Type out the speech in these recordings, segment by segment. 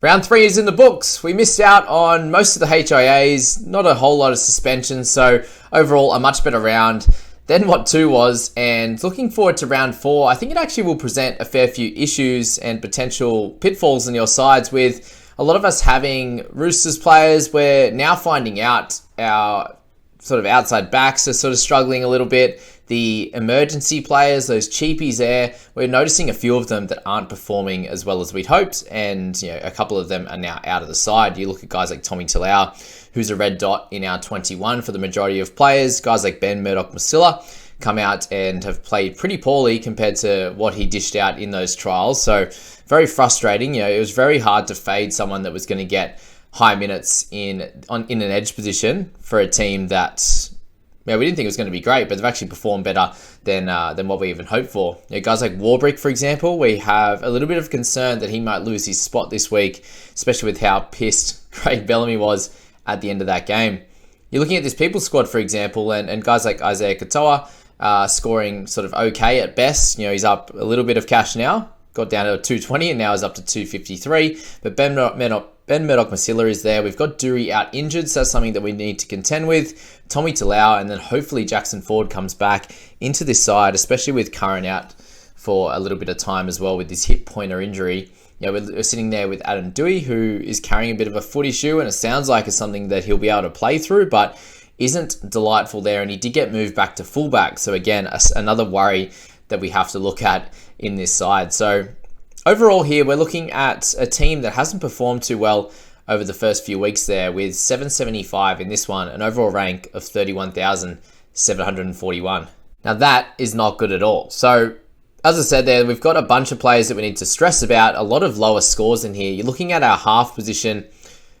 Round 3 is in the books. We missed out on most of the HIAs, not a whole lot of suspensions, so overall a much better round than what 2 was. And looking forward to round 4, I think it actually will present a fair few issues and potential pitfalls on your sides. With a lot of us having Roosters players, we're now finding out our sort of outside backs are sort of struggling a little bit. The emergency players, those cheapies there, we're noticing a few of them that aren't performing as well as we'd hoped, and a couple of them are now out of the side. You look at guys like Tommy Talau, who's a red dot in our 21 for the majority of players. Guys like Ben Murdoch-Masila come out and have played pretty poorly compared to what he dished out in those trials. So very frustrating. It was very hard to fade someone that was going to get high minutes in an edge position for a team that we didn't think it was going to be great, but they've actually performed better than what we even hoped for. Guys like Warbrick, for example, we have a little bit of concern that he might lose his spot this week, especially with how pissed Craig Bellamy was at the end of that game. You're looking at this People squad, for example, and guys like Isaiah Katoa scoring sort of okay at best. He's up a little bit of cash now, got down to 220 and now is up to 253. But Ben Murdoch-Masila is there. We've got Dury out injured, so that's something that we need to contend with. Tommy Talau, and then hopefully Jackson Ford comes back into this side, especially with Curran out for a little bit of time as well with this hip pointer injury. We're sitting there with Adam Doueihi, who is carrying a bit of a foot issue, and it sounds like it's something that he'll be able to play through, but isn't delightful there, and he did get moved back to fullback. So again, another worry that we have to look at in this side. So overall here, we're looking at a team that hasn't performed too well over the first few weeks there, with 775 in this one, an overall rank of 31,741. Now that is not good at all. So as I said there, we've got a bunch of players that we need to stress about, a lot of lower scores in here. You're looking at our half position.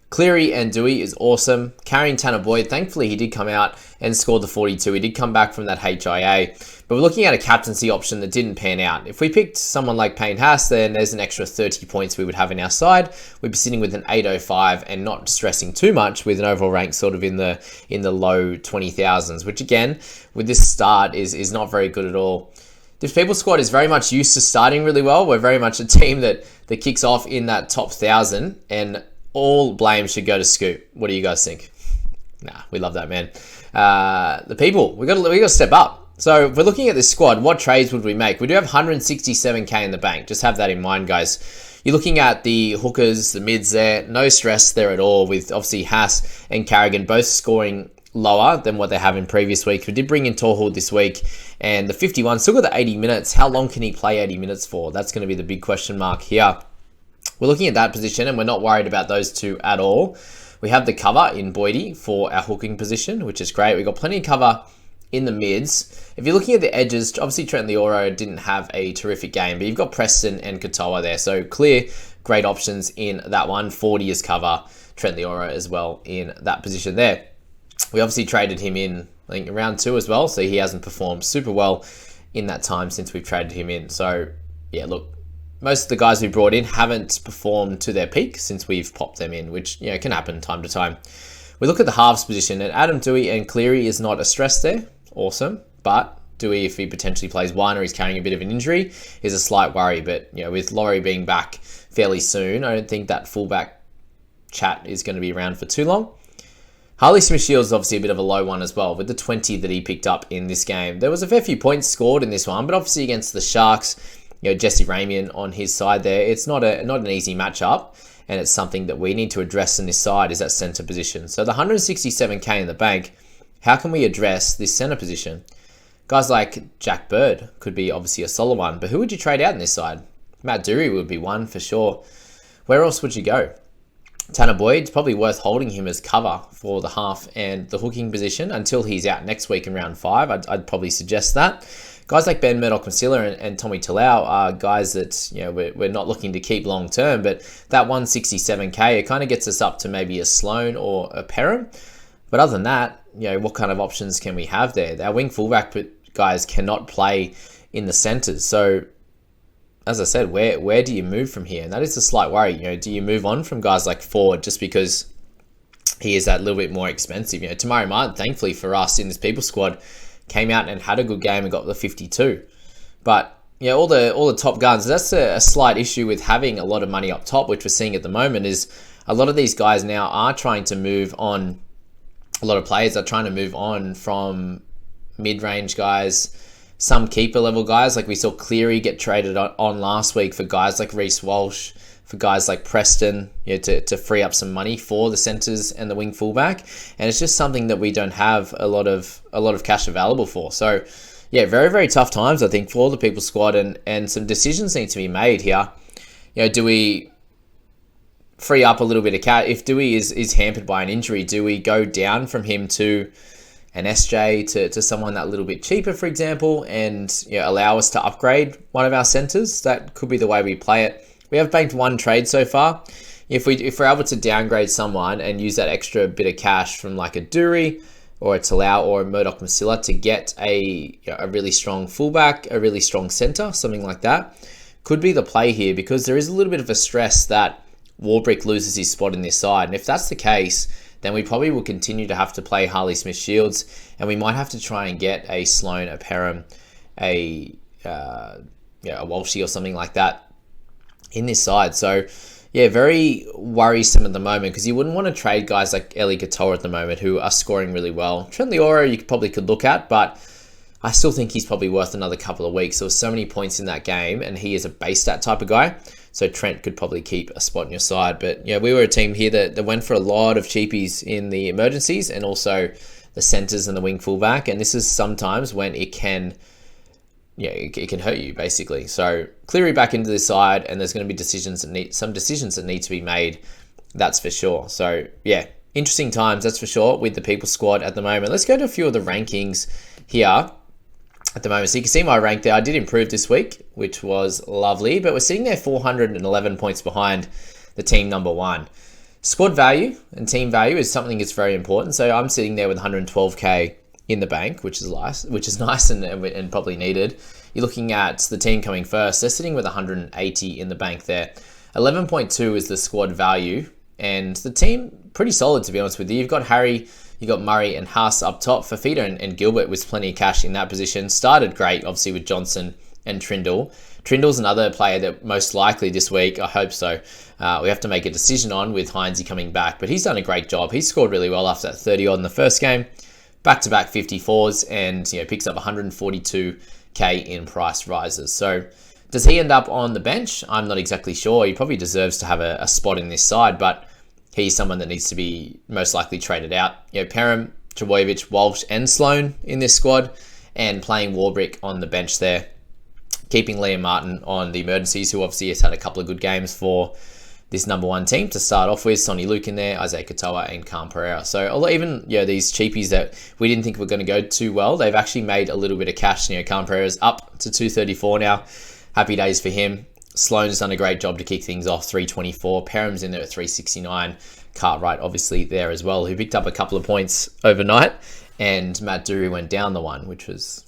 Cleary and Doueihi is awesome. Carrying Tanner Boyd, thankfully he did come out and scored the 42. He did come back from that HIA. But we're looking at a captaincy option that didn't pan out. If we picked someone like Payne Haas, then there's an extra 30 points we would have in our side. We'd be sitting with an 805 and not stressing too much with an overall rank sort of in the low 20,000s, which again, with this start is not very good at all. This People squad is very much used to starting really well. We're very much a team that kicks off in that top 1,000, and all blame should go to Scoop. What do you guys think? Nah, we love that, man. The People, we got to step up. So if we're looking at this squad, what trades would we make? We do have 167k in the bank. Just have that in mind, guys. You're looking at the hookers, the mids there. No stress there at all, with obviously Haas and Carrigan both scoring lower than what they have in previous weeks. We did bring in Torhuld this week, and the 51 still got the 80 minutes. How long can he play 80 minutes for? That's going to be the big question mark here. We're looking at that position, and we're not worried about those two at all. We have the cover in Boydie for our hooking position, which is great. We've got plenty of cover in the mids. If you're looking at the edges, obviously Trent Leoro didn't have a terrific game, but you've got Preston and Katoa there. So clear, great options in that one. 40 is cover. Trent Leoro as well in that position there. We obviously traded him in, I think, round 2 as well, so he hasn't performed super well in that time since we've traded him in. So, yeah, look, most of the guys we brought in haven't performed to their peak since we've popped them in, which can happen time to time. We look at the halves position, and Adam Doueihi and Cleary is not a stress there. Awesome. But Doueihi, if he potentially plays one or he's carrying a bit of an injury, is a slight worry. But, with Laurie being back fairly soon, I don't think that fullback chat is going to be around for too long. Harley Smith-Shields is obviously a bit of a low one as well, with the 20 that he picked up in this game. There was a fair few points scored in this one, but obviously against the Sharks, Jesse Ramian on his side there, it's not an easy matchup, and it's something that we need to address in this side, is that centre position. So the 167k in the bank, how can we address this centre position? Guys like Jack Bird could be obviously a solid one, but who would you trade out in this side? Matt Dury would be one for sure. Where else would you go? Tanner Boyd, it's probably worth holding him as cover for the half and the hooking position until he's out next week in round 5. I'd probably suggest that. Guys like Ben Murdoch-Masila and Tommy Talau are guys that we're not looking to keep long term, but that 167k, it kind of gets us up to maybe a Sloan or a Perham. But other than that, what kind of options can we have there? Our wing fullback guys cannot play in the centres. So, as I said, where do you move from here? And that is a slight worry. Do you move on from guys like Ford just because he is that little bit more expensive? Tamari Martin, thankfully for us in this People squad, came out and had a good game and got the 52. But yeah, all the top guns. That's a slight issue with having a lot of money up top, which we're seeing at the moment, is a lot of these guys now are trying to move on. A lot of players are trying to move on from mid-range guys, some keeper level guys. Like we saw Cleary get traded on last week for guys like Reece Walsh, for guys like Preston, to free up some money for the centres and the wing fullback. And it's just something that we don't have a lot of cash available for. So yeah, very, very tough times, I think, for the People squad, and some decisions need to be made here. Do we free up a little bit of cash? If Dewey is hampered by an injury, do we go down from him to an SJ to someone that little bit cheaper, for example, and allow us to upgrade one of our centres? That could be the way we play it. We have banked one trade so far. If we're able to downgrade someone and use that extra bit of cash from like a Dury or a Talau or a Murdoch Masila to get a really strong fullback, a really strong centre, something like that, could be the play here, because there is a little bit of a stress that Warbrick loses his spot in this side. And if that's the case, then we probably will continue to have to play Harley Smith-Shields, and we might have to try and get a Sloan, a Perham, a Walshy or something like that in this side. So yeah, very worrisome at the moment, because you wouldn't want to trade guys like Eli Katoa at the moment, who are scoring really well. Trent Leora you probably could look at, but I still think he's probably worth another couple of weeks. There were so many points in that game, and he is a base stat type of guy. So Trent could probably keep a spot in your side. But we were a team here that went for a lot of cheapies in the emergencies, and also the centres and the wing fullback. And this is sometimes when it can hurt you, basically. So Cleary back into this side, and there's going to be some decisions that need to be made. That's for sure. So yeah, interesting times, that's for sure, with the People squad at the moment. Let's go to a few of the rankings here at the moment. So you can see my rank there. I did improve this week, which was lovely, but we're sitting there 411 points behind the team number one. Squad value and team value is something that's very important. So I'm sitting there with 112k in the bank, which is nice and probably needed. You're looking at the team coming first. They're sitting with 180 in the bank there. 11.2 is the squad value, and the team pretty solid, to be honest with you. You've got Harry, you got Murray and Haas up top. Fafita and Gilbert with plenty of cash in that position. Started great, obviously, with Johnson and Trindle. Trindle's another player that most likely this week, I hope so, we have to make a decision on with Heinze coming back. But he's done a great job. He scored really well after that 30-odd in the first game. Back-to-back 54s, and picks up 142k in price rises. So does he end up on the bench? I'm not exactly sure. He probably deserves to have a spot in this side, but he's someone that needs to be most likely traded out. Perham, Trbojevic, Walsh and Sloan in this squad, and playing Warbrick on the bench there. Keeping Liam Martin on the emergencies, who obviously has had a couple of good games for this number one team to start off with. Sonny Luke in there, Isaiah Katoa and Khan Pereira. So although even these cheapies that we didn't think were going to go too well, they've actually made a little bit of cash. Khan Pereira's up to 234 now. Happy days for him. Sloan's done a great job to kick things off, 324. Perham's in there at 369. Cartwright obviously there as well, who picked up a couple of points overnight. And Matt Dury went down the one, which was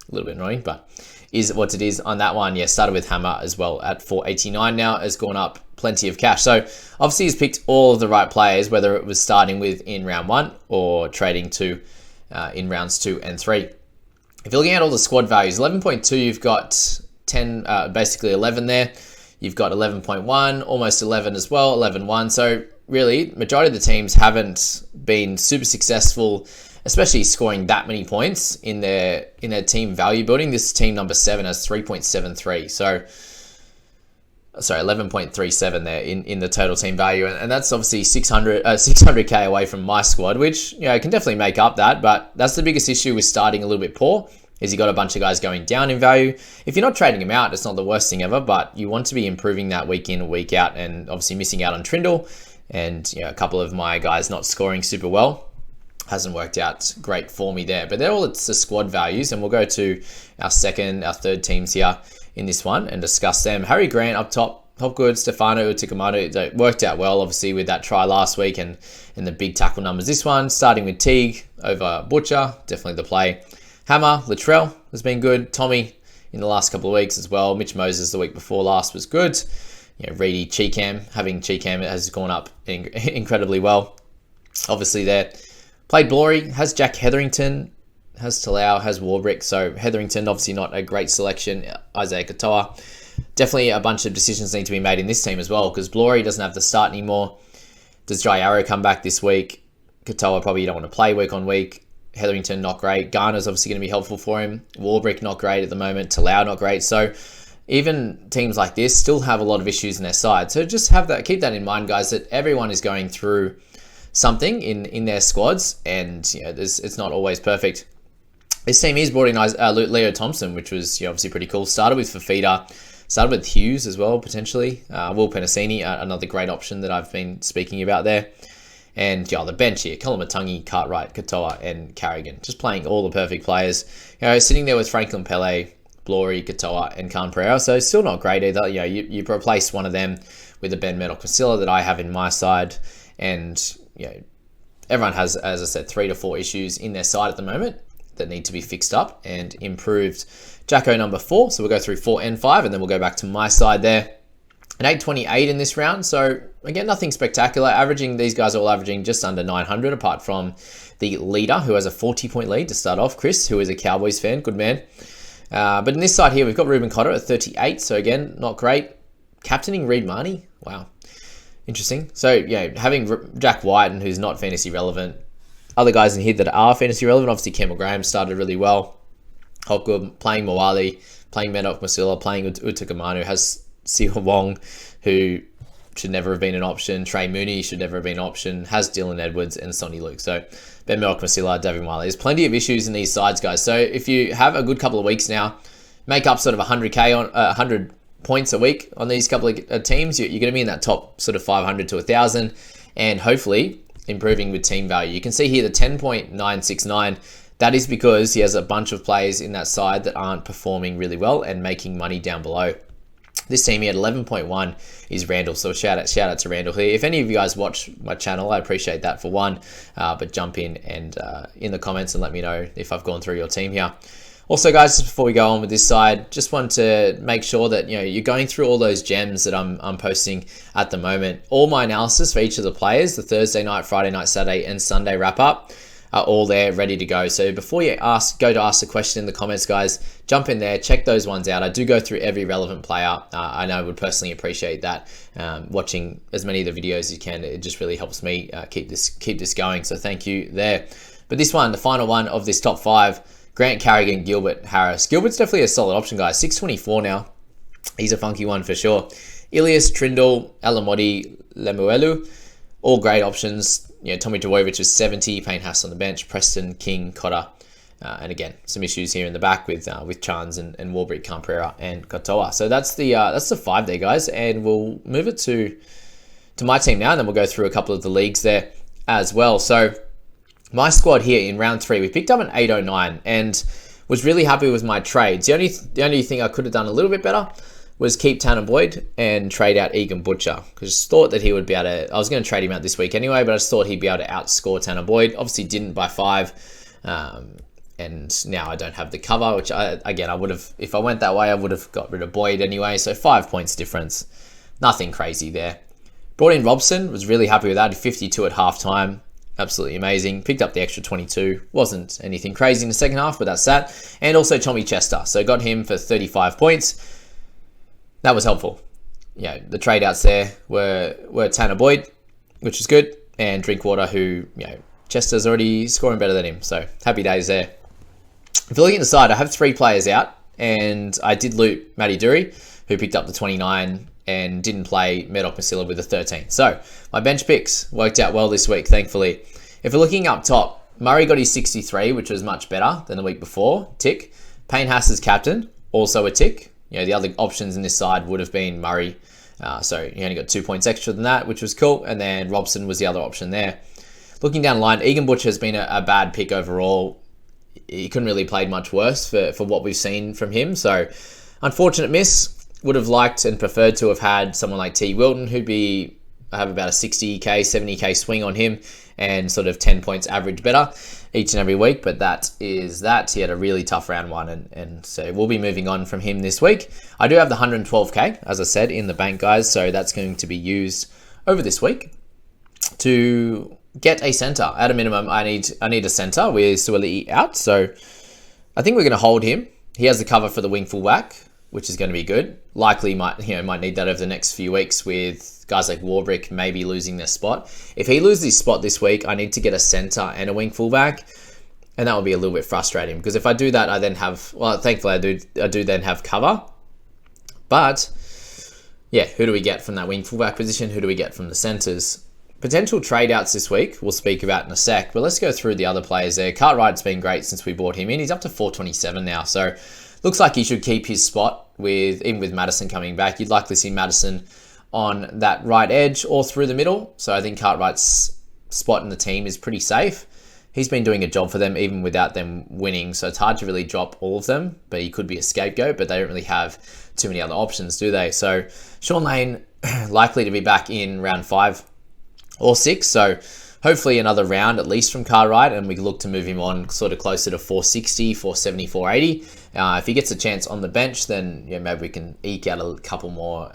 a little bit annoying, but is what it is on that one. Yeah, started with Hammer as well at 489 now, has gone up plenty of cash. So obviously he's picked all of the right players, whether it was starting with in round one or trading to in rounds 2 and 3. If you're looking at all the squad values, 11.2, you've got 10, basically 11 there. You've got 11.1, almost 11 as well, 11.1. So really, majority of the teams haven't been super successful, especially scoring that many points in their team value building. This team number 7 has 3.73. So, sorry, 11.37 there in the total team value. And that's obviously 600k away from my squad, which can definitely make up that. But that's the biggest issue with starting a little bit poor, is you got a bunch of guys going down in value. If you're not trading them out, it's not the worst thing ever, but you want to be improving that week in, week out, and obviously missing out on Trindle and a couple of my guys not scoring super well. Hasn't worked out great for me there, but they're all the squad values, and we'll go to our third teams here in this one and discuss them. Harry Grant up top, Hopgood, Stefano Utokumanu, that worked out well, obviously, with that try last week and the big tackle numbers. This one, starting with Teague over Butcher, definitely the play. Hammer, Latrell has been good. Tommy in the last couple of weeks as well. Mitch Moses the week before last was good. Reedy, Cheekham, having Cheekham has gone up incredibly well. Obviously there. Played Blory, has Jack Hetherington has Talau, has Warbrick. So Hetherington, obviously not a great selection. Isaiah Katoa. Definitely a bunch of decisions need to be made in this team as well, because Blory doesn't have the start anymore. Does Jai Arrow come back this week? Katoa probably you don't want to play week on week. Hetherington, not great. Garner's obviously going to be helpful for him. Warbrick, not great at the moment. Talau, not great. So even teams like this still have a lot of issues in their side. So just keep that in mind, guys, that everyone is going through something in their squads, and it's not always perfect. This team is brought in Leo Thompson, which was obviously pretty cool. Started with Fafita, started with Hughes as well, potentially. Will Penasini, another great option that I've been speaking about there. And the bench here, Kalamatangi, Cartwright, Katoa, and Carrigan. Just playing all the perfect players. Sitting there with Franklin Pele, Blory, Katoa, and Khan Pereira. So still not great either. You replace one of them with a Ben Maddox-Masila that I have in my side. And, everyone has, as I said, 3 to 4 issues in their side at the moment that need to be fixed up and improved. Jacko number 4. So we'll go through 4 and 5, and then we'll go back to my side there. An 828 in this round. So again, nothing spectacular. These guys are all averaging just under 900, apart from the leader, who has a 40-point lead to start off, Chris, who is a Cowboys fan. Good man. But in this side here, we've got Ruben Cotter at 38. So again, not great. Captaining Reed Marnie. Wow. Interesting. So, having Jack White, and who's not fantasy relevant. Other guys in here that are fantasy relevant. Obviously, Campbell Graham started really well. Hopgood playing Moali, playing Maddox-Masila, playing Utakamanu, has Siwa Wong, who should never have been an option. Trey Mooney should never have been an option. Has Dylan Edwards and Sonny Luke. So Ben Maddox-Masila, David Wiley. There's plenty of issues in these sides, guys. So if you have a good couple of weeks now, make up sort of 100k on 100 points a week on these couple of teams, you're going to be in that top sort of 500 to 1,000, and hopefully improving with team value. You can see here the 10.969. That is because he has a bunch of players in that side that aren't performing really well and making money down below. This team here at 11.1 is Randall. So shout out to Randall here. If any of you guys watch my channel, I appreciate that for one. But jump in and in the comments and let me know if I've gone through your team here. Also, guys, just before we go on with this side, just want to make sure that you're going through all those gems that I'm posting at the moment. All my analysis for each of the players, the Thursday night, Friday night, Saturday, and Sunday wrap up, are all there ready to go. So before you go to ask a question in the comments, guys, jump in there, check those ones out. I do go through every relevant player. I know I would personally appreciate that. Watching as many of the videos as you can, it just really helps me keep this going. So thank you there. But this one, the final one of this top 5, Grant Carrigan, Gilbert Harris. Gilbert's definitely a solid option, guys. 624 now. He's a funky one for sure. Ilias, Trindle, Alamoti, Lemuelu, all great options. Tommy Dvojevic is 70, Payne Haas on the bench, Preston, King, Cotter, and again, some issues here in the back with Chans and Warbrick, Camprera, and Katoa. So that's the 5 there, guys, and we'll move it to my team now, and then we'll go through a couple of the leagues there as well. So my squad here in round 3, we picked up an 809 and was really happy with my trades. The only thing I could have done a little bit better was keep Tanner Boyd and trade out Egan Butcher, because I just thought that he would be able to. I was going to trade him out this week anyway, but I just thought he'd be able to outscore Tanner Boyd. Obviously didn't by 5, and now I don't have the cover, which I would have, if I went that way, I would have got rid of Boyd anyway. So 5 points difference, nothing crazy there. Brought in Robson, was really happy with that. 52 at halftime. Absolutely amazing. Picked up the extra 22. Wasn't anything crazy in the second half, but that's that. And also Tommy Chester. So got him for 35 points. That was helpful. The trade outs there were Tanner Boyd, which is good, and Drinkwater, who, Chester's already scoring better than him. So happy days there. If you're looking at the side, I have 3 players out, and I did loot Matty Dury, who picked up the 29 and didn't play Maddox-Masila with the 13. So my bench picks worked out well this week, thankfully. If we're looking up top, Murray got his 63, which was much better than the week before. Tick. Payne Haas as captain, also a tick. The other options in this side would have been Murray. So he only got 2 points extra than that, which was cool. And then Robson was the other option there. Looking down the line, Egan Butcher has been a bad pick overall. He couldn't really played much worse for what we've seen from him. So unfortunate miss. Would have liked and preferred to have had someone like T. Wilton, who'd have about a 60k, 70k swing on him and sort of 10 points average better each and every week. But that is that. He had a really tough round 1, and so we'll be moving on from him this week. I do have the 112k, as I said, in the bank, guys. So that's going to be used over this week to get a centre. At a minimum, I need a centre with Suoli'i out. So I think we're going to hold him. He has the cover for the wing fullback, which is going to be good. Likely might need that over the next few weeks with guys like Warbrick maybe losing their spot. If he loses his spot this week, I need to get a centre and a wing fullback. And that will be a little bit frustrating because if I do that, I then have, well, thankfully I do then have cover. But yeah, who do we get from that wing fullback position? Who do we get from the centres? Potential trade outs this week, we'll speak about in a sec, but let's go through the other players there. Cartwright's been great since we brought him in. He's up to 427 now, so looks like he should keep his spot even with Madison coming back. You'd likely see Madison on that right edge or through the middle, so I think Cartwright's spot in the team is pretty safe. He's been doing a job for them even without them winning, so it's hard to really drop all of them, but he could be a scapegoat, but they don't really have too many other options, do they? So Sean Lane likely to be back in round 5 or 6, so hopefully another round at least from Cartwright, and we look to move him on sort of closer to 460, 470, 480. If he gets a chance on the bench, then maybe we can eke out a couple more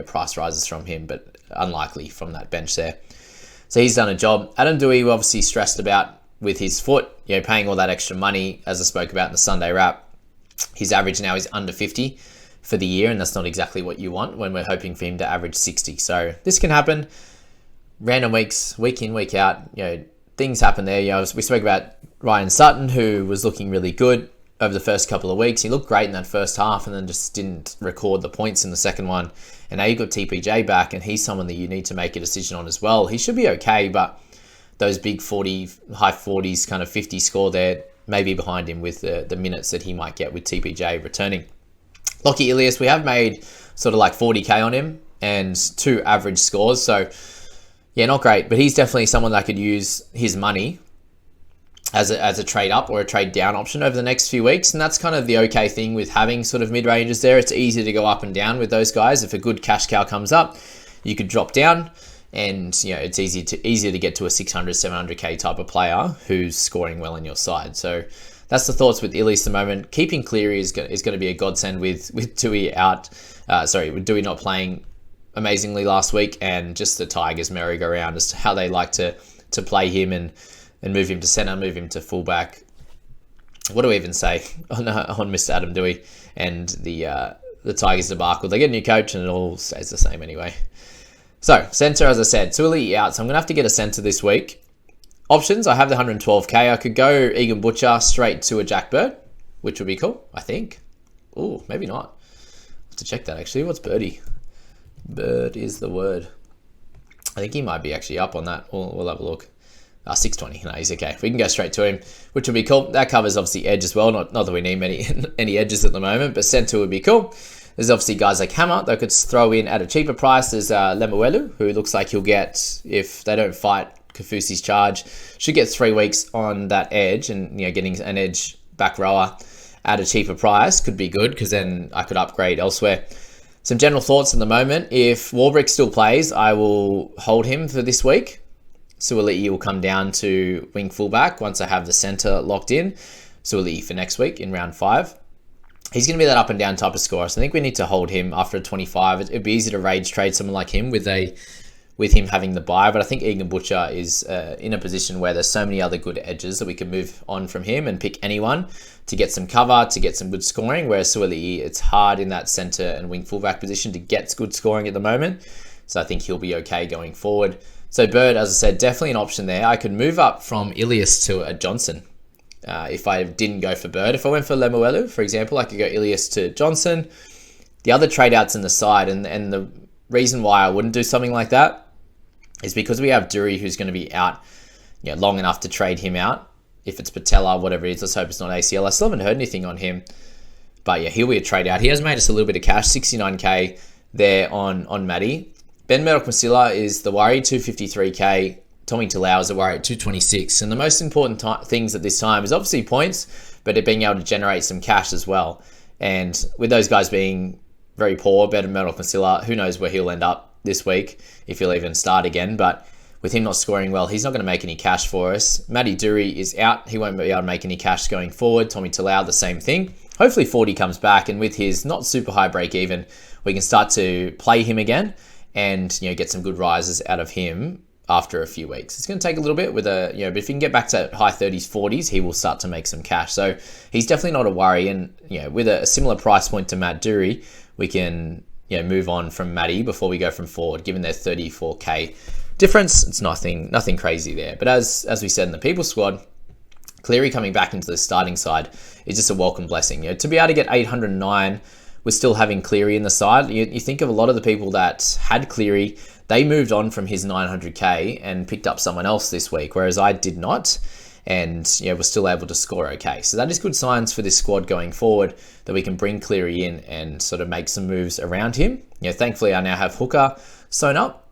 price rises from him, but unlikely from that bench there. So he's done a job. Adam Doueihi, we're obviously stressed about with his foot, paying all that extra money, as I spoke about in the Sunday wrap. His average now is under 50 for the year, and that's not exactly what you want when we're hoping for him to average 60. So this can happen. Random weeks, week in, week out, things happen there. We spoke about Ryan Sutton, who was looking really good over the first couple of weeks. He looked great in that first half and then just didn't record the points in the second one. And now you've got TPJ back, and he's someone that you need to make a decision on as well. He should be okay, but those big 40, high 40s, kind of 50 score there may be behind him with the minutes that he might get with TPJ returning. Lockie Ilias, we have made sort of like 40k on him and 2 average scores. So yeah, not great, but he's definitely someone that could use his money as a trade up or a trade down option over the next few weeks. And that's kind of the okay thing with having sort of mid-ranges there. It's easy to go up and down with those guys. If a good cash cow comes up, you could drop down, and it's easier to get to a 600, 700k type of player who's scoring well on your side. So that's the thoughts with Ilias at the moment. Keeping Cleary is going to be a godsend with Doueihi out. With Doueihi not playing amazingly last week, and just the Tigers merry-go-round as to how they like to play him and move him to centre, move him to fullback. What do we even say on Mr. Adam Doueihi and the Tigers debacle? They get a new coach and it all stays the same anyway. So, centre, as I said, Suoli'i out, so I'm going to have to get a centre this week. Options, I have the 112k. I could go Egan Butcher straight to a Jack Bird, which would be cool, I think. Ooh, maybe not. I'll have to check that actually. What's Birdie? Bird is the word. I think he might be actually up on that. We'll have a look. 620. No, he's okay. We can go straight to him, which would be cool. That covers obviously edge as well. Not that we need any edges at the moment, but centre would be cool. There's obviously guys like Hammer that could throw in at a cheaper price. There's Lemuelu, who looks like he'll get, if they don't fight Kafusi's charge, should get 3 weeks on that edge, and getting an edge back rower at a cheaper price could be good, because then I could upgrade elsewhere. Some general thoughts at the moment. If Warbrick still plays, I will hold him for this week. Suoli'i will come down to wing fullback once I have the centre locked in. Suoli'i for next week in round 5. He's going to be that up and down type of scorer, so I think we need to hold him after a 25. It'd be easy to rage trade someone like him with him having the buy, but I think Egan Butcher is in a position where there's so many other good edges that we can move on from him and pick anyone to get some cover, to get some good scoring, whereas Suoli'i, it's hard in that centre and wing fullback position to get good scoring at the moment, so I think he'll be okay going forward. So Bird, as I said, definitely an option there. I could move up from Ilias to a Johnson if I didn't go for Bird. If I went for Lemuelu, for example, I could go Ilias to Johnson. The other trade outs in the side, and the reason why I wouldn't do something like that is because we have Doueihi, who's going to be out long enough to trade him out. If it's patella, whatever it is, let's hope it's not ACL. I still haven't heard anything on him. But yeah, he'll be a trade out. He has made us a little bit of cash, 69k there on Matty. Ben Murdoch-Masila is the worry, 253k. Tommy Talau is the worry at 226. And the most important things at this time is obviously points, but it being able to generate some cash as well. And with those guys being very poor, Ben Murdoch-Masila, who knows where he'll end up this week, if he'll even start again. But with him not scoring well, he's not going to make any cash for us. Matty Doueihi is out. He won't be able to make any cash going forward. Tommy Talau, the same thing. Hopefully 40 comes back, and with his not super high break even, we can start to play him again and get some good rises out of him. after a few weeks. It's going to take a little bit but if he can get back to high 30s, 40s, he will start to make some cash. So he's definitely not a worry. And, with a similar price point to Matt Dury, we can, move on from Matty before we go from forward, given their 34k difference. It's nothing crazy there. But as we said in the People squad, Cleary coming back into the starting side is just a welcome blessing. To be able to get 809 with still having Cleary in the side, you think of a lot of the people that had Cleary, they moved on from his 900k and picked up someone else this week, whereas I did not, and was still able to score okay. So that is good signs for this squad going forward, that we can bring Cleary in and sort of make some moves around him. Thankfully I now have Hooker sewn up.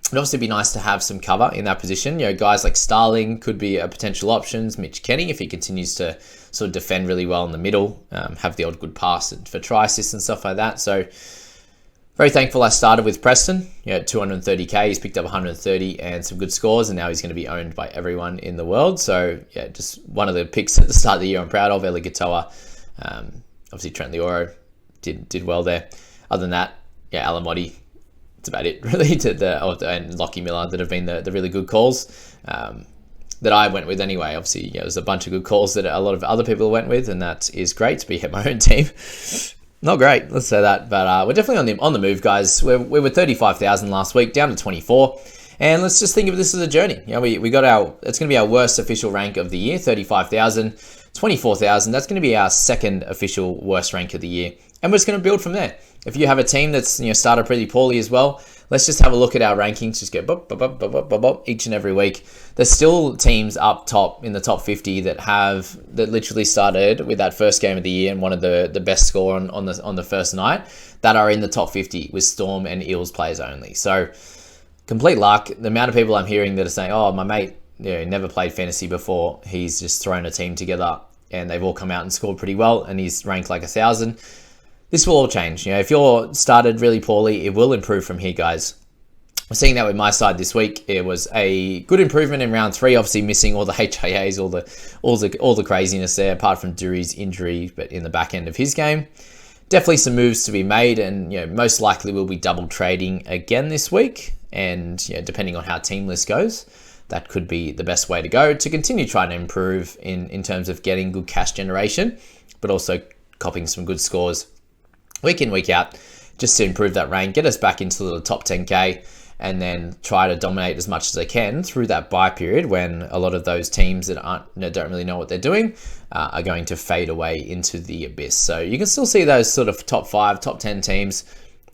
It'd obviously be nice to have some cover in that position. Guys like Starling could be a potential options. Mitch Kenny, if he continues to sort of defend really well in the middle, have the odd good pass for try assists and stuff like that. So very thankful I started with Preston. 230k, he's picked up 130 and some good scores, and now he's going to be owned by everyone in the world. So just one of the picks at the start of the year I'm proud of. Eli Katoa, obviously Trent Leoro did well there. Other than that, Alamotti, that's about it really, and Lockie Miller that have been the really good calls that I went with anyway. Obviously, there's a bunch of good calls that a lot of other people went with, and that is great to be at my own team. Not great, let's say that, but we're definitely on the move, guys. We were 35,000 last week, down to 24, and let's just think of this as a journey. We got it's going to be our worst official rank of the year, 35,000, 24,000. That's going to be our second official worst rank of the year, and we're just going to build from there. If you have a team that's started pretty poorly as well, let's just have a look at our rankings. Just go bop, bop, bop, bop, bop, bop, bop, each and every week. There's still teams up top in the top 50 that literally started with that first game of the year and one of the best score on the first night, that are in the top 50 with Storm and Eels players only. So complete luck. The amount of people I'm hearing that are saying, "Oh, my mate, never played fantasy before. He's just thrown a team together and they've all come out and scored pretty well, and he's ranked like 1,000." This will all change. If you're started really poorly, it will improve from here, guys. We're seeing that with my side this week. It was a good improvement in round 3, obviously missing all the HIAs, all the craziness there, apart from Dury's injury, but in the back end of his game. Definitely some moves to be made, and most likely we'll be double trading again this week. And depending on how team list goes, that could be the best way to go to continue trying to improve in terms of getting good cash generation, but also copying some good scores week in, week out, just to improve that rank, get us back into the top 10k, and then try to dominate as much as they can through that buy period when a lot of those teams that don't really know what they're doing are going to fade away into the abyss. So you can still see those sort of top 5, top 10 teams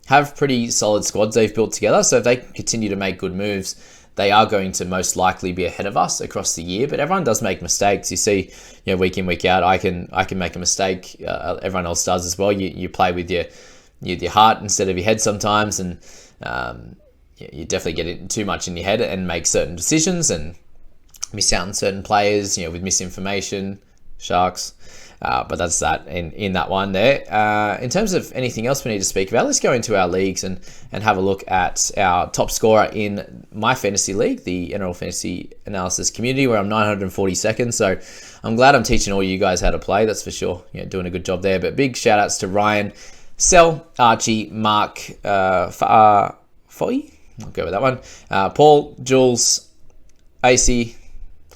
have pretty solid squads they've built together. So if they continue to make good moves, they are going to most likely be ahead of us across the year. But everyone does make mistakes. You see, week in, week out, I can make a mistake. Everyone else does as well. You play with your heart instead of your head sometimes, and you definitely get it too much in your head and make certain decisions and miss out on certain players, with misinformation, Sharks. But that's that in that one there. In terms of anything else we need to speak about, let's go into our leagues and have a look at our top scorer in my fantasy league, the NRL Fantasy Analysis community, where I'm 942nd. So I'm glad I'm teaching all you guys how to play, that's for sure. Doing a good job there. But big shout outs to Ryan, Sel, Archie, Mark, Foy, I'll go with that one, Paul, Jules, AC,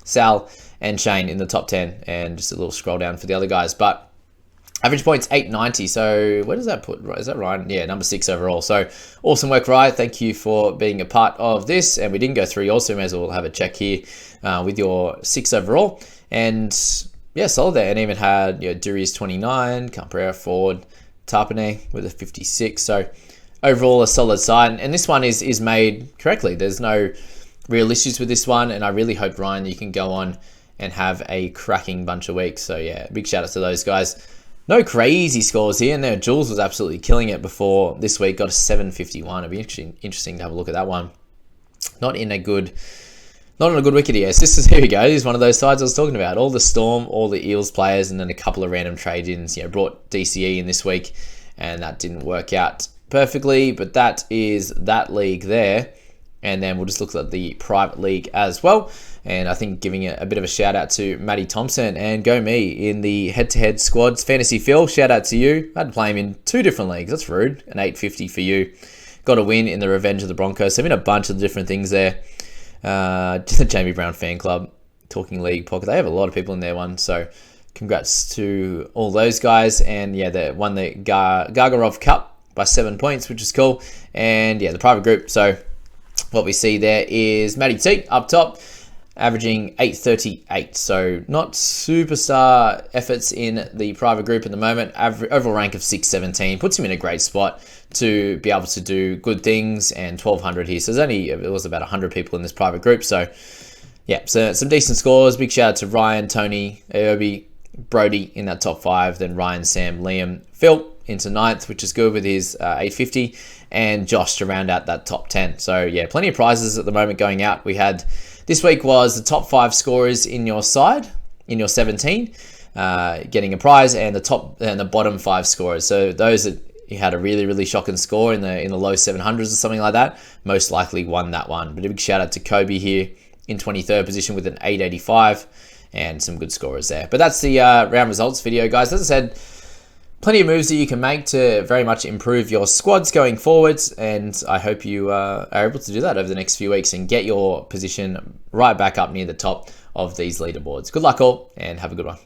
Sal, and Shane in the top 10, and just a little scroll down for the other guys. But average points 890. So where does that put? Is that Ryan? Yeah, number 6 overall. So awesome work, Ryan. Thank you for being a part of this. And we didn't go through yours, so we may as well have a check here with your 6 overall. And yeah, solid there. And even had Dury's 29, Camperera, Ford, Tarpanay with a 56. So overall a solid side. And this one is made correctly. There's no real issues with this one. And I really hope, Ryan, you can go on and have a cracking bunch of weeks. So yeah, big shout out to those guys. No crazy scores here. And there, Jules was absolutely killing it before this week. Got a 751. It'd be interesting to have a look at that one. Not on a good wicket here. Here we go. Here's one of those sides I was talking about. All the Storm, all the Eels players, and then a couple of random trade-ins. Brought DCE in this week, and that didn't work out perfectly. But that is that league there. And then we'll just look at the private league as well. And I think giving a bit of a shout out to Matty Thompson and Go Me in the head-to-head squads. Fantasy Phil, shout out to you. I had to play him in 2 different leagues. That's rude. An 850 for you. Got a win in the Revenge of the Broncos. So been a bunch of different things there. The Jamie Brown fan club, Talking League pocket. They have a lot of people in their one, so congrats to all those guys. And yeah, they won the Gargarov Cup by 7 points, which is cool. And yeah, the private group. So what we see there is Matty T up top, averaging 838. So not superstar efforts in the private group at the moment. Overall rank of 617 puts him in a great spot to be able to do good things, and 1200 here. So it was about 100 people in this private group. So yeah, so some decent scores. Big shout out to Ryan, Tony, Aobi, Brody in that top 5. Then Ryan, Sam, Liam, Phil into 9th, which is good with his 850, and Josh to round out that top 10. So yeah, plenty of prizes at the moment going out. We had this week was the top 5 scorers in your side, in your 17, getting a prize, and the bottom 5 scorers. So those that you had a really, really shocking score in the low 700s or something like that, most likely won that one. But a big shout out to Kobe here in 23rd position with an 885, and some good scorers there. But that's the round results video, guys. As I said, plenty of moves that you can make to very much improve your squads going forwards, and I hope you are able to do that over the next few weeks and get your position right back up near the top of these leaderboards. Good luck all, and have a good one.